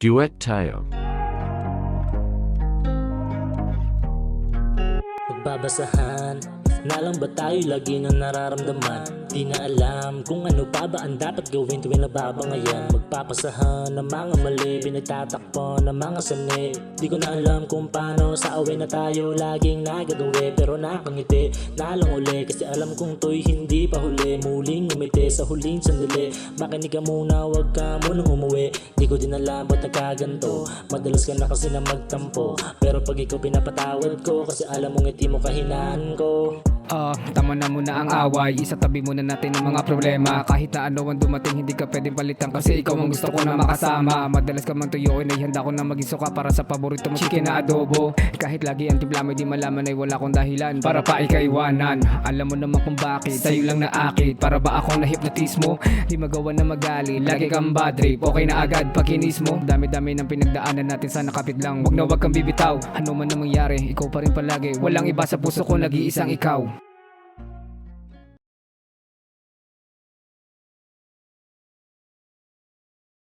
Duet tayo. Magbabasahan na lang ba tayo lagi na nararamdaman? Di na alam kung ano pa ba ang dapat gawin tuwing nababangayan. Magpapasahan ng mga mali, pinagtatakpan ng mga sani. Di ko na alam kung paano sa away na tayo laging nagagawi. Pero nakangiti na lang uli kasi alam kong to'y hindi pa huli. Muling umiti sa huling sandali. Makinig ka muna, wag ka munang umuwi. Di ko din alam ba't nagkaganto. Madalas ka na kasi na magtampo, pero pag ikaw pinapatawad ko kasi alam mong ngiti mo kahinaan ko. Tama na muna ang away. Isatabi muna natin ang mga problema. Kahit na ano ang dumating, hindi ka pwedeng palitan kasi ikaw ang gusto ko na makasama. Madalas ka man tuyuin ay handa ko na maging suka para sa paborito mo chicken na adobo. Kahit lagi ang timpla mo di malaman ay wala kong dahilan para pa ikaiwanan. Alam mo naman kung bakit sa'yo lang naakit. Para ba akong nahipnotismo? Di magawa na magalit, lagi kang bad trip. Okay na agad pakinis mo. Dami-dami ng pinagdaanan natin, sana kapit lang. Wag na wag kang bibitaw. Ano man ang mangyari, ikaw pa rin palagi. Walang iba sa puso ko, nag-iisang ikaw.